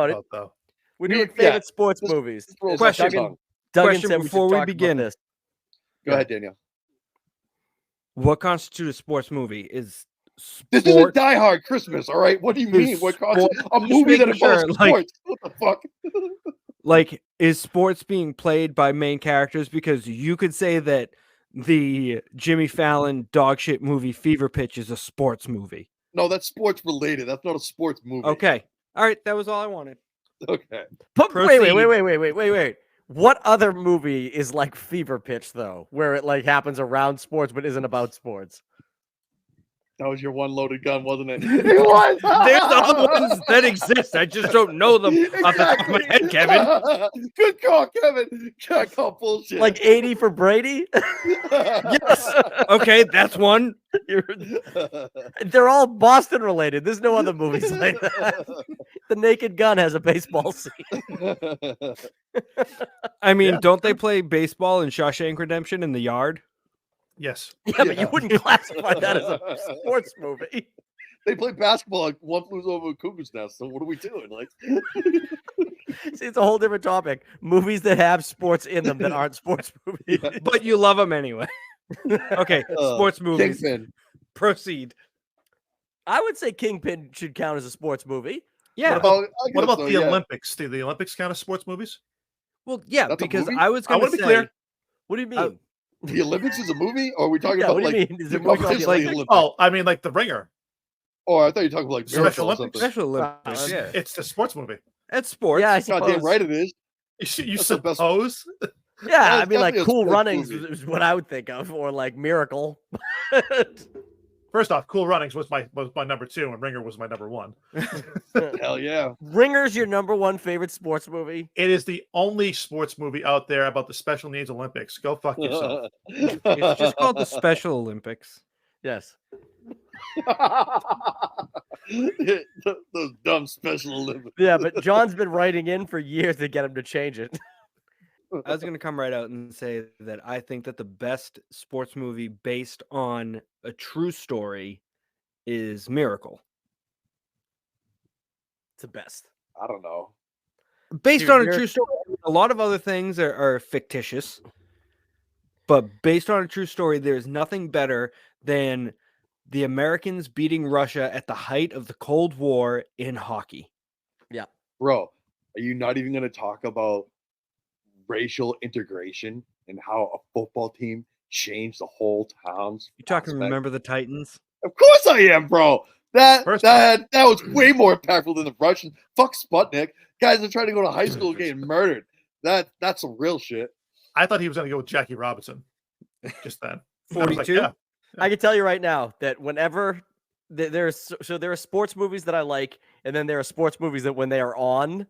about it. though. We're doing favorite sports movies. Question Duggan said we before should we talk begin. about this. Go ahead, Daniel. What constitutes a sports movie? Is This isn't Die Hard Christmas, all right? What do you mean? Is What constitutes a just movie that making involves sure, sports? What the fuck? like, is sports being played by main characters? Because you could say that the Jimmy Fallon dogshit movie Fever Pitch is a sports movie. No, that's sports related. That's not a sports movie. Okay. All right. That was all I wanted. Okay. But Proceed. wait. What other movie is like Fever Pitch though, where it like happens around sports but isn't about sports? That was your one loaded gun, wasn't it? There's other ones that exist. I just don't know them off the top of my head, Kevin. Good call, Kevin. Good call, bullshit. Like 80 for Brady? Yes. Okay, that's one. They're all Boston related. There's no other movies like that. The Naked Gun has a baseball scene. I mean, don't they play baseball in Shawshank Redemption in the yard? Yes. Yeah, but you wouldn't classify that as a sports movie. They play basketball like one flew over a cuckoo's nest. So what are we doing? Like, See, it's a whole different topic. Movies that have sports in them that aren't sports movies. Yeah. But you love them anyway. Okay, sports movies. Kingpin. Proceed. I would say Kingpin should count as a sports movie. Yeah. What about the Olympics? Do the Olympics count as sports movies? Well, yeah, That's a because movie? I was going to wanna say. be clear. What do you mean? The Olympics is a movie, or are we talking Yeah, about what do you like mean? Is the it movie called The officially Olympics? Olympics? Oh, I mean, like The Ringer. Oh, I thought you were talking about like Special Miracle or Olympics? something. Special Olympics. Yeah. It's the sports movie. It's sports. Yeah, I Goddamn suppose. right it is. You That's the best- suppose? Yeah, I it's mean, like definitely a Cool sports Runnings movie. is what I would think of, or like Miracle. First off, Cool Runnings was my number 2, and Ringer was my number 1. Hell yeah. Ringer's your number one favorite sports movie. It is the only sports movie out there about the special needs Olympics. Go fuck yourself. It's just called the Special Olympics. Yes. Those dumb Special Olympics. Yeah, but John's been writing in for years to get him to change it. I was going to come right out and say that I think that the best sports movie based on a true story is Miracle. It's the best. I don't know. Based Dude, on a Miracle- true story. A lot of other things are fictitious, but based on a true story, there's nothing better than the Americans beating Russia at the height of the Cold War in hockey. Bro, are you not even going to talk about racial integration and how a football team changed the whole town's You talking? prospect? Remember the Titans? Of course I am, bro. That First that was way more impactful than the Russians. Fuck Sputnik. Guys are trying to go to high school getting murdered. That's some real shit. I thought he was going to go with Jackie Robinson. Just then. I was like, 42? yeah. I can tell you right now that whenever there are sports movies that I like, and then there are sports movies that when they are on,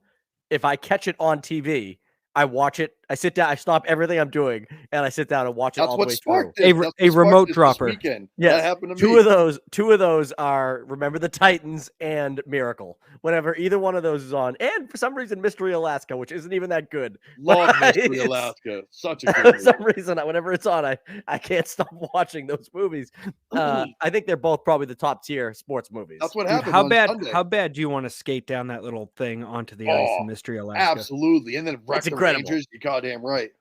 if I catch it on TV, I watch it. I sit down. I stop everything I'm doing, and I sit down and watch it That's all the what way through. sparked A it. re- That's a what sparked remote it this dropper. weekend. Yes, That happened to two me. of those are Remember the Titans and Miracle. Whenever either one of those is on, and for some reason Mystery Alaska, which isn't even that good. Love But Mystery it's- Alaska. Such a For good movie. some reason, whenever it's on, I can't stop watching those movies. I think they're both probably the top tier sports movies. That's what Dude, happened. how on bad? Sunday. How bad do you want to skate down that little thing onto the ice Oh, in Mystery Alaska? Absolutely. And then wreck the incredible. Rangers. You goddamn right.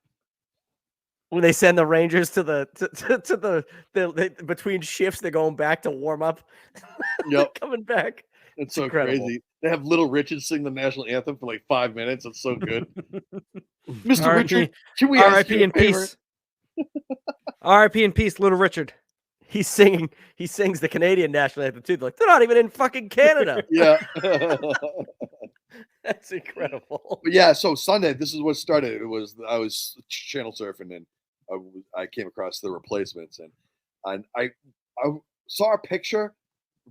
When they send the Rangers to the between shifts, they're going back to warm up. Yep. Coming back. It's so incredible. crazy. They have Little Richard sing the national anthem for like 5 minutes. It's so good. Mr. R.I.P. Richard, can we ask R.I.P. you a in favor? peace. R.I.P. in peace, Little Richard. He sings the Canadian national anthem too. They're like, they're not even in fucking Canada. Yeah. That's incredible. But yeah, so Sunday, this is what started. It was I was channel surfing and I came across the replacements and I saw a picture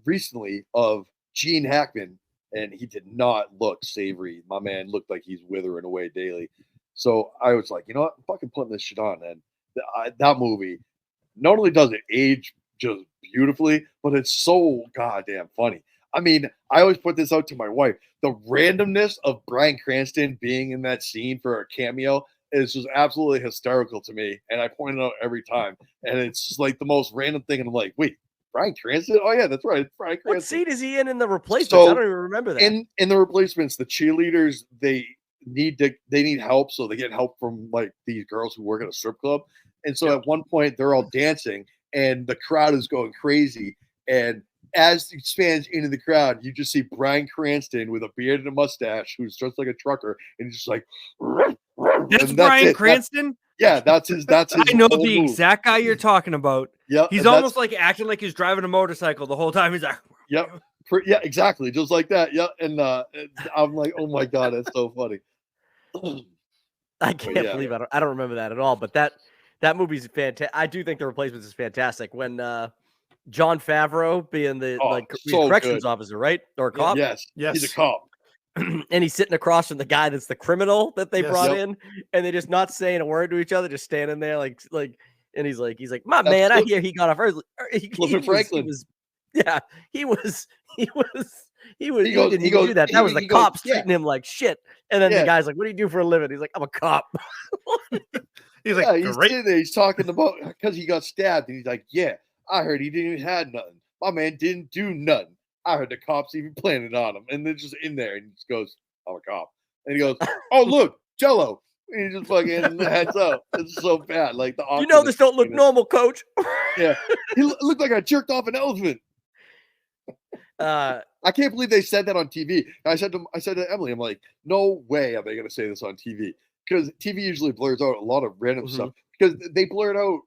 recently of Gene Hackman and he did not look savory. My man looked like he's withering away daily. So I was like, you know what, I'm fucking putting this shit on. And that movie not only does it age just beautifully, but it's so goddamn funny. I mean, I always put this out to my wife. The randomness of Bryan Cranston being in that scene for a cameo is just absolutely hysterical to me. And I point it out every time. And it's just like the most random thing. And I'm like, wait, Bryan Cranston. Oh yeah, that's right. Bryan What Cranston. scene is he in the replacements? So, I don't even remember that. In the replacements, the cheerleaders they need help, so they get help from like these girls who work at a strip club. And so at one point they're all dancing and the crowd is going crazy. And as it expands into the crowd, you just see Bryan Cranston with a beard and a mustache who's dressed like a trucker, and he's just like That's and Bryan it. Cranston. That's his I know whole the move. exact guy you're talking about. Yep. He's and that's- almost like acting like he's driving a motorcycle the whole time. He's like, Yep. Yeah, exactly. Just like that. Yeah. And I'm like, oh my God, that's so funny. I can't yeah. believe I don't remember that at all. But that movie's fantastic. I do think The Replacements is fantastic. When John Favreau being the so corrections good. officer, right? Or cop? Yes. He's a cop. And he's sitting across from the guy that's the criminal that they Yes. brought Yep. in, and they're just not saying a word to each other, just standing there like, and he's like, my That's man, I Cliff- hear he got off early. Clifford Franklin. Yeah, he was. He He didn't goes- even he goes- do that. That was the he goes, cops yeah. treating him like shit. And then Yeah. the guy's like, "What do you do for a living?" He's like, "I'm a cop." He's like, Yeah, he's great. sitting there. He's talking about because he got stabbed, and he's like, "Yeah, I heard he didn't even had nothing. My man didn't do nothing. I heard the cops even planted on him." And they're just in there, and he just goes, "I'm a cop." And he goes, "Oh look, Jello." And he just fucking heads up. It's so bad. Like the You know this don't look awkwardness. normal, coach. Yeah, he looked like I jerked off an elephant. I can't believe they said that on TV. I said to Emily, I'm like, no way are they going to say this on TV, because TV usually blurs out a lot of random stuff, because they blurred out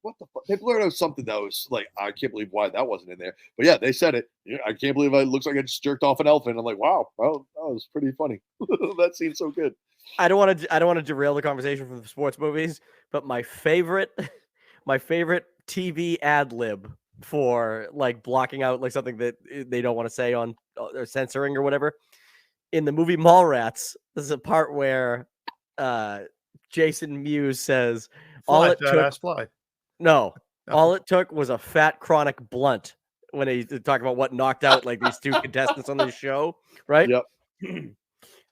what the fuck? They blurred out something that was like, I can't believe why that wasn't in there. But yeah, they said it. Yeah, I can't believe it looks like I just jerked off an elephant. I'm like, wow, well, that was pretty funny. That seems so good. I don't want to derail the conversation from the sports movies, but my favorite TV ad lib for like blocking out like something that they don't want to say on or censoring or whatever. In the movie Mallrats, there's a part where Jason Mewes says, "All Fly, it fat took, ass fly. no, Oh. all it took was a fat chronic blunt." When they talk about what knocked out like these two contestants on the show, right? Yep.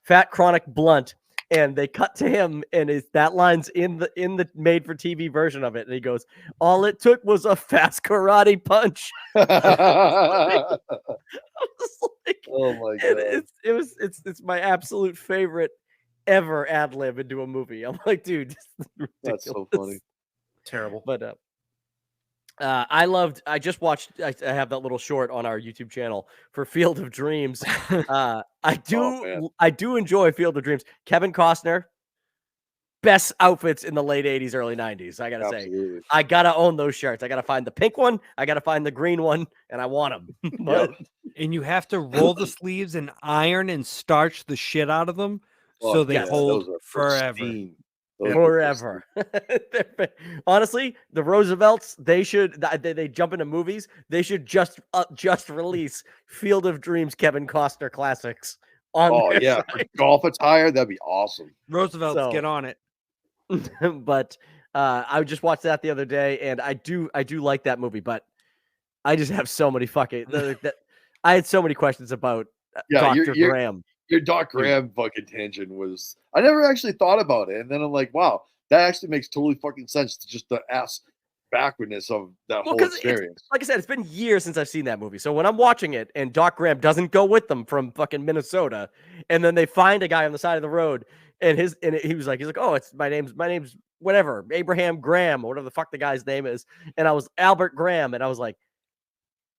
Fat chronic blunt. And they cut to him, and that line's in the made for TV version of it. And he goes, "All it took was a fast karate punch." Oh I was like, my and God. it's my absolute favorite ever ad lib into a movie. I'm like, dude, this is ridiculous. That's so funny. Terrible. But I just watched. I have that little short on our YouTube channel for Field of Dreams. I do enjoy Field of Dreams. Kevin Costner, best outfits in the late '80s, early '90s. I gotta say, Absolutely. I gotta own those shirts. I gotta find the pink one. I gotta find the green one, and I want them. But and you have to roll the sleeves and iron and starch the shit out of them so they yes, hold those are forever. pristine. Those are forever. Honestly, the Roosevelts, they jump into movies. They should just release Field of Dreams Kevin Costner classics on Oh their yeah, for golf attire, that'd be awesome. Roosevelt's, So- get on it. But I just watched that the other day, and I do like that movie, but I just have so many I had so many questions about Yeah, Dr. Graham. Your Doc Graham fucking tangent was, I never actually thought about it, and then I'm like, wow, that actually makes totally fucking sense to just the ass backwardness of that Well, whole 'cause experience. Like I said, it's been years since I've seen that movie. So when I'm watching it and Doc Graham doesn't go with them from fucking Minnesota, and then they find a guy on the side of the road, and he was like, oh, it's my name's whatever, Abraham Graham, or whatever the fuck the guy's name is. And I was Albert Graham, and I was like,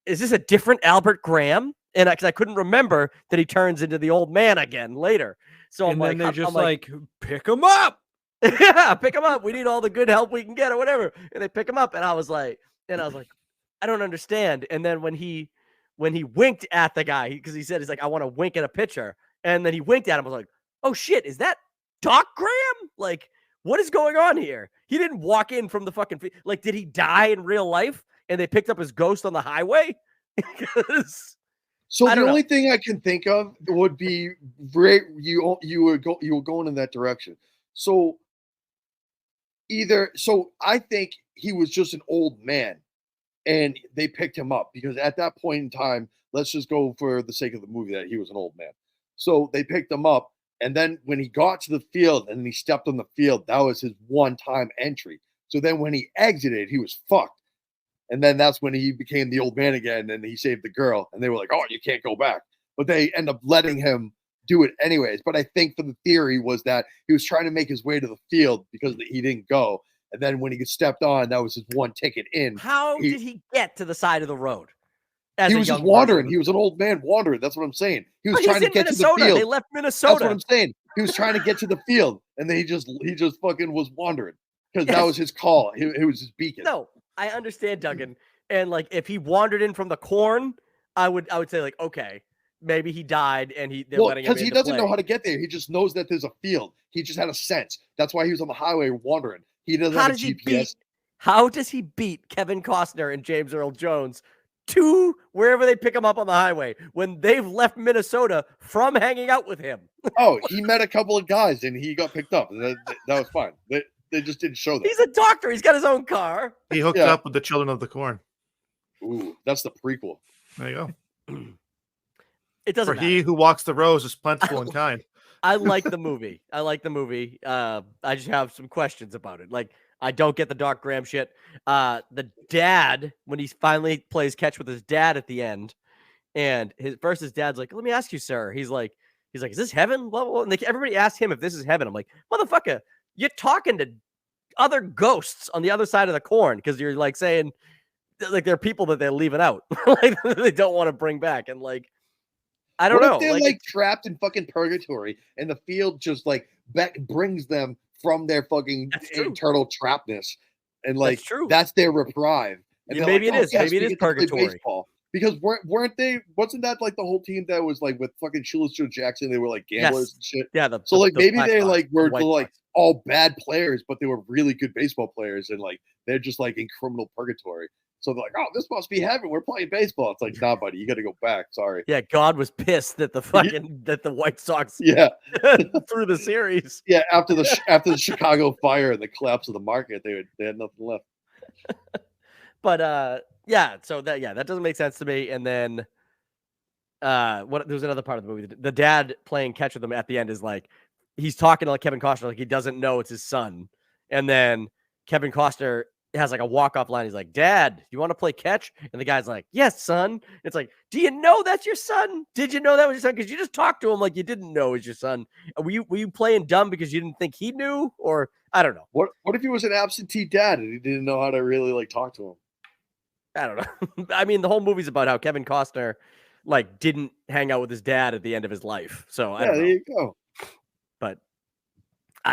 is this a different Albert Graham? And because I couldn't remember that he turns into the old man again later. So And I'm then like, they're I'm just like, pick them up. yeah, pick him up. We need all the good help we can get or whatever. And they pick him up. And I was like, I don't understand. And then when he winked at the guy, because he said, he's like, I want to wink at a pitcher. And then he winked at him. I was like, oh shit, is that Doc Graham? Like, what is going on here? He didn't walk in from the fucking, like, did he die in real life? And they picked up his ghost on the highway? Because So I the don't know. only thing I can think of would be you were going in that direction. So I think he was just an old man, and they picked him up because at that point in time, let's just go for the sake of the movie that he was an old man. So they picked him up, and then when he got to the field and he stepped on the field, that was his one-time entry. So then when he exited, he was fucked. And then that's when he became the old man again, and he saved the girl. And they were like, "Oh, you can't go back." But they end up letting him do it anyways. But I think for the theory was that he was trying to make his way to the field because he didn't go. And then when he stepped on, that was his one ticket in. How did he get to the side of the road? He was just wandering. He was an old man wandering. That's what I'm saying. He was trying to get Minnesota. to the field. They left Minnesota. That's what I'm saying. He was trying to get to the field, and then he just fucking was wandering because that was his call. It was his beacon. No, I understand, Duggan. And like, if he wandered in from the corn, I would say like, okay, maybe he died, and they're letting him in because he to doesn't play. know how to get there. He just knows that there's a field. He just had a sense. That's why he was on the highway wandering. He doesn't have a GPS. How does he beat Kevin Costner and James Earl Jones to wherever they pick him up on the highway when they've left Minnesota from hanging out with him? Oh, he met a couple of guys and he got picked up. That was fine. They just didn't show that. He's a doctor. He's got his own car. He hooked up with the Children of the Corn. Ooh, that's the prequel. There you go. It doesn't For matter. he who walks the rows is plentiful and kind. I like the movie. I just have some questions about it. Like, I don't get the Doc Graham shit. The dad, when he finally plays catch with his dad at the end, and his dad's like, "Let me ask you, sir." He's like, "Is this heaven?" Blah, blah, blah. And everybody asks him if this is heaven. I'm like, motherfucker, you're talking to other ghosts on the other side of the corn because you're like saying, like, there are people that they're leaving out, like they don't want to bring back, and like, I don't know. If they're like trapped in fucking purgatory, and the field just like brings them from their fucking internal trapness, and like that's their reprieve. And maybe like, it is. Maybe it is purgatory. Baseball. Because weren't they? Wasn't that like the whole team that was like with fucking Shoeless Joe Jackson? They were like gamblers and shit. Yeah. So maybe they like were like all bad players, but they were really good baseball players, and like they're just like in criminal purgatory. So they're like, "Oh, this must be heaven. We're playing baseball." It's like, nah, buddy, you got to go back. Sorry. Yeah, God was pissed that the that the White Sox through the series. Yeah, after the Chicago fire and the collapse of the market, they had nothing left. But yeah, so that doesn't make sense to me. And then there's another part of the movie. The dad playing catch with them at the end is like, he's talking to like Kevin Costner like he doesn't know it's his son. And then Kevin Costner has like a walk-off line. He's like, "Dad, you want to play catch?" And the guy's like, "Yes, son." It's like, do you know that's your son? Did you know that was your son? Because you just talked to him like you didn't know it was your son. Were you playing dumb because you didn't think he knew? Or I don't know. What if he was an absentee dad and he didn't know how to really like talk to him? I don't know. I mean, the whole movie's about how Kevin Costner like didn't hang out with his dad at the end of his life. So I don't know. There you go. But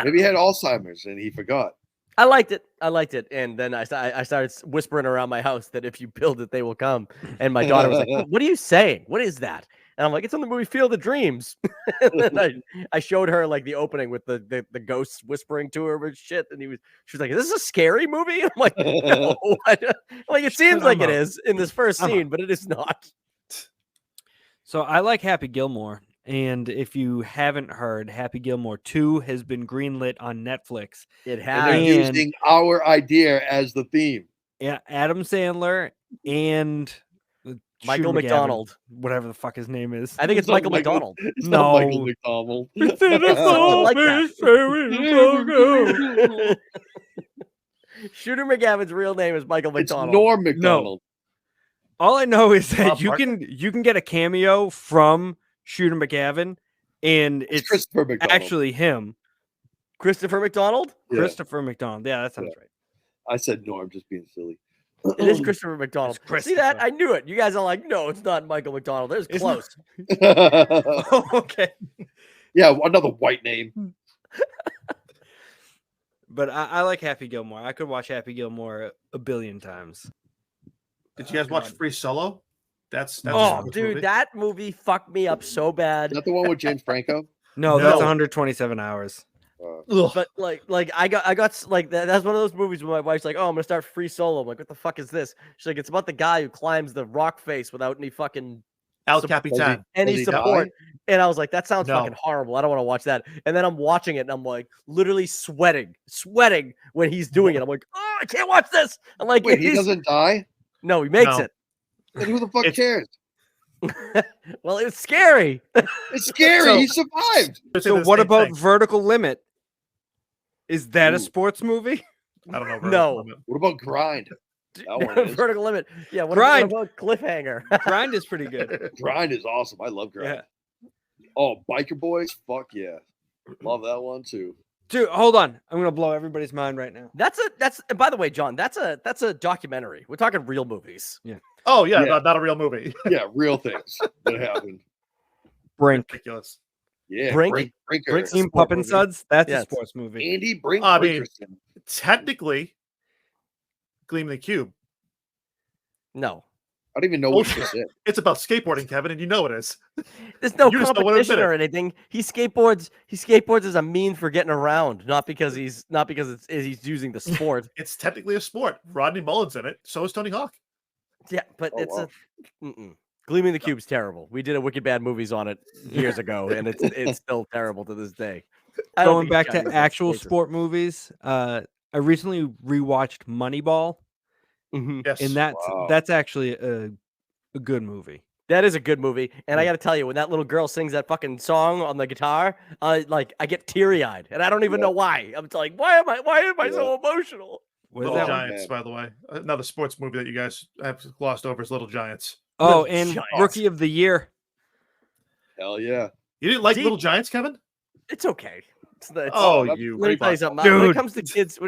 maybe he had Alzheimer's and he forgot. I liked it. And then I started whispering around my house that if you build it, they will come. And my daughter was like, "What are you saying? What is that?" And I'm like, "It's on the movie Field of Dreams." And then I showed her like the opening with the ghosts whispering to her and shit. And she was like, "Is this a scary movie?" I'm like, "No." Like, it seems like it is in this first scene, but it is not. So I like Happy Gilmore. And if you haven't heard, Happy Gilmore 2 has been greenlit on Netflix. It And has. they're using our idea as the theme. Yeah, Adam Sandler and Michael Shooter McDonald. McGavin, whatever the fuck his name is. I think it's Michael McDonald. It's No. not Michael McDonald. Shooter McGavin's real name is Michael It's McDonald. Norm McDonald. All I know is that Bob you can get a cameo from Shooter McGavin, and it's Christopher McDonald. actually him, Christopher McDonald? Yeah. Christopher McDonald. Yeah, that sounds right. I said Norm, just being silly. It is Christopher McDonald. It's See that? Christopher. I knew it. You guys are like, no, it's not Michael McDonald. It was It's close. Okay, Yeah, another white name. but I like Happy Gilmore. I could watch Happy Gilmore a billion times. Did you guys watch Free Solo? That's a Oh, good dude, movie. that movie fucked me up so bad. Is that the one with James Franco? No, that's No. 127 hours. But like I got like that's one of those movies where my wife's like, "Oh, I'm gonna start Free Solo." I'm like, "What the fuck is this?" She's like, "It's about the guy who climbs the rock face without any fucking El Sup- Capitan. any Does he support." And I was like, "That sounds No. fucking horrible. I don't want to watch that." And then I'm watching it, and I'm like, literally sweating when he's doing it. I'm like, "Oh, I can't watch this." I'm like, Wait, he "He's-" doesn't die? No, he makes No. it. Then who the fuck It's- cares? Well, it's scary. It's scary. So- He survived. They're saying So the what same about thing. Vertical Limit? Is that a Ooh. sports movie? I don't know. No. What about Grind? That one is. Vertical Limit. Yeah, what Grind. about Cliffhanger? Grind is pretty good. Grind is awesome. I love Grind. Yeah. Oh, Biker Boys. Fuck yeah. Love that one too. Dude, hold on. I'm gonna blow everybody's mind right now. That's by the way, John, that's a documentary. We're talking real movies. Oh yeah, Yeah. Not a real movie. Yeah, real things that happened. Brink. Ridiculous. Yeah, Brink? Brinker. Brink's Team sport Pup and movie. Suds. That's Yes. a sports movie. Andy Brink. I mean- Brinkerson. Technically, Gleam the Cube. No, I don't even know what this is. It's about skateboarding, Kevin, and you know it is. there's no You just don't wanna competition admit it. or anything. He skateboards as a mean for getting around, not because he's using the sport. It's technically a sport. Rodney Mullen's in it. So is Tony Hawk. Yeah, but Oh, it's wow. Gleaming the Cube's terrible. We did a Wicked Bad movies on it years ago, and it's still terrible to this day. I don't Going think back it's got to your best actual taste. sport movies, I recently rewatched Moneyball, Mhm. Yes. and Wow. that's actually a good movie. That is a good movie, and I got to tell you, when that little girl sings that fucking song on the guitar, I get teary eyed, and I don't even Yeah. know why. I'm like, why am I so emotional? What is Little that one? Giants, man. by the way. Another sports movie that you guys have glossed over is Little Giants. Oh, Little and Giants. Rookie of the Year. Hell yeah. You didn't like Deep- Little Giants, Kevin? It's okay. Oh, that's- you. Let me tell you Come on. something. When Dude.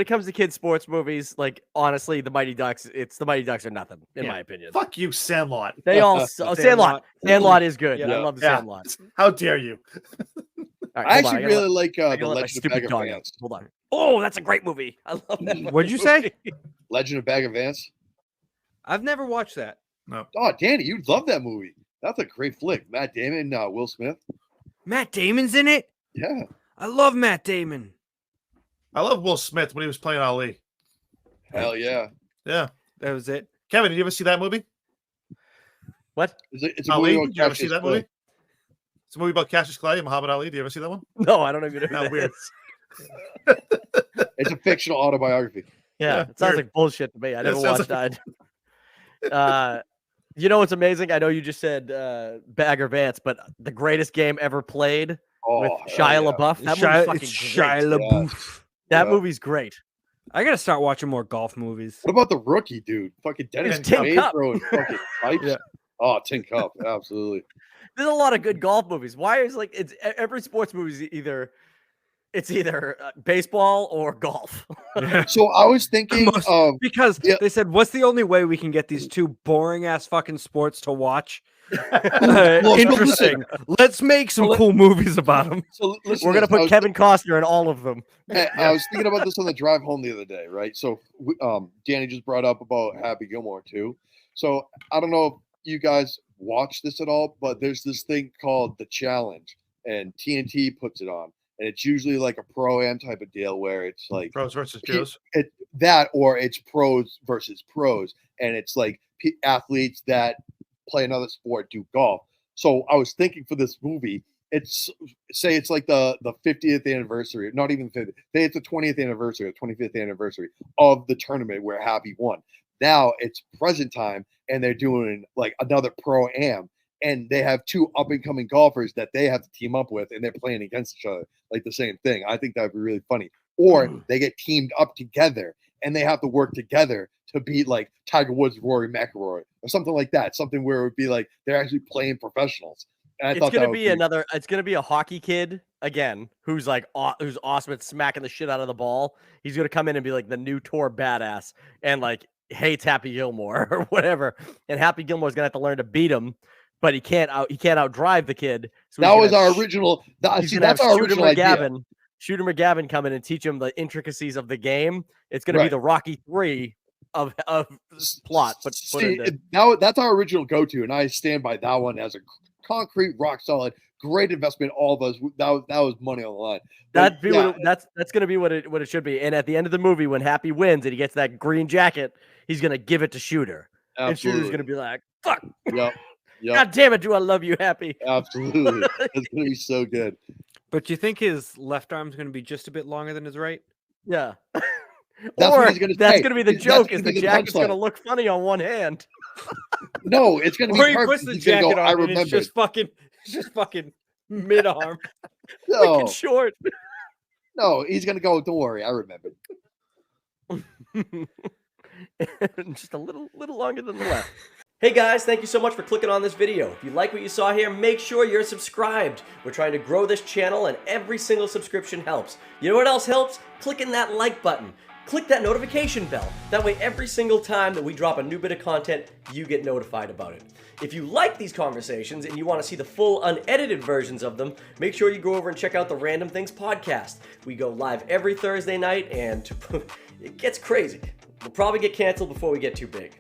it comes to kids sports movies, like honestly, the Mighty Ducks are nothing in Yeah. my opinion. Fuck you, Sandlot. They all Sandlot. Sandlot is good. I Yeah. love the Yeah. Sandlot. How dare you? All right, I hold on, actually gotta really let- like I The gotta let my Legend of stupid Bag of dog out. Vance. Hold on. Oh, that's a great movie. I love that. What'd fucking you say? movie. Legend of Bag of Vance. I've never watched that. Oh, Danny, you'd love that movie. That's a great flick. Matt Damon, Will Smith. Matt Damon's in it. Yeah. I love Matt Damon. I love Will Smith when he was playing Ali. Hell yeah. Yeah. That was it. Kevin, did you ever see that movie? What? It's a Ali? movie Did about you ever see Cassius that Clay. movie? It's a movie about Cassius Clay and Muhammad Ali. Did you ever see that one? No, I don't even know who Not that weird. is. It's a fictional autobiography. Yeah, Yeah, it sounds weird. like bullshit to me. I It never sounds watched that. You know what's amazing? I know you just said Bagger Vance, but the greatest game ever played Oh, with hell Shia yeah. LaBeouf. That Shia, movie's fucking it's great. Shia Yeah. LaBeouf. That Yeah. movie's great. I gotta start watching more golf movies. What about the rookie, dude? Fucking Dennis Tin Cup. Quaid throwing fucking pipes. Yeah. Oh, Tin Cup. Absolutely. There's a lot of good golf movies. Why is every sports movie is either baseball or golf. So I was thinking Most- of Because Yeah. they said, what's the only way we can get these two boring ass fucking sports to watch? Well, Interesting. Let's make some cool movies about them. so listen. We're gonna to this. I put was Kevin Costner in all of them. I was thinking about this on the drive home the other day, right? So, Danny just brought up about Happy Gilmore too. So I don't know if you guys watch this at all, but there's this thing called The Challenge, and TNT puts it on, and it's usually like a pro-am type of deal where it's like Pros versus Joes. that, or it's pros versus pros, and it's like athletes that play another sport do golf. So I was thinking for this movie, it's like the 50th anniversary, not even 50th, say it's the 20th anniversary or 25th anniversary of the tournament where Happy won. Now it's present time, and they're doing like another pro-am, and they have two up-and-coming golfers that they have to team up with, and they're playing against each other, like the same thing. I think that'd be really funny. Or they get teamed up together, and they have to work together to beat like Tiger Woods, Rory McIlroy, or something like that. Something where it would be like they're actually playing professionals. And I It's thought that gonna would be another. It's gonna be a hockey kid again, who's like who's awesome at smacking the shit out of the ball. He's gonna come in and be like the new tour badass, and like hates Happy Gilmore or whatever. And Happy Gilmore's gonna have to learn to beat him, but he can't outdrive the kid. So that he's was gonna our have original. He's See, gonna that's have our Shooter original idea. McGavin. Shooter McGavin come in and teach him the intricacies of the game. It's gonna be Right. the Rocky 3 of plot. But See, that's our original go-to, and I stand by that one as a concrete, rock solid, great investment. All of us, that was money on the line. But That'd be that's gonna be what it should be. And at the end of the movie, when Happy wins and he gets that green jacket, he's gonna give it to Shooter. And Shooter's absolutely. gonna be like, "Fuck, Yep. God damn it, do I love you, Happy?" Absolutely. It's gonna be so good. But you think his left arm's going to be just a bit longer than his right? Yeah. That's or what he's gonna that's say. gonna be the That's joke. gonna Is be the the jacket's gonna punchline. look funny on one hand? No, it's gonna be Or he perfect. puts the He's gonna jacket go, on I and remember. it's just fucking mid arm. No, Wicked short. no, he's gonna go. Don't worry, I remembered. and just a little longer than the left. Hey guys, thank you so much for clicking on this video. If you like what you saw here, make sure you're subscribed. We're trying to grow this channel and every single subscription helps. You know what else helps? Clicking that like button. Click that notification bell. That way every single time that we drop a new bit of content, you get notified about it. If you like these conversations and you want to see the full unedited versions of them, make sure you go over and check out the Random Things podcast. We go live every Thursday night and it gets crazy. We'll probably get canceled before we get too big.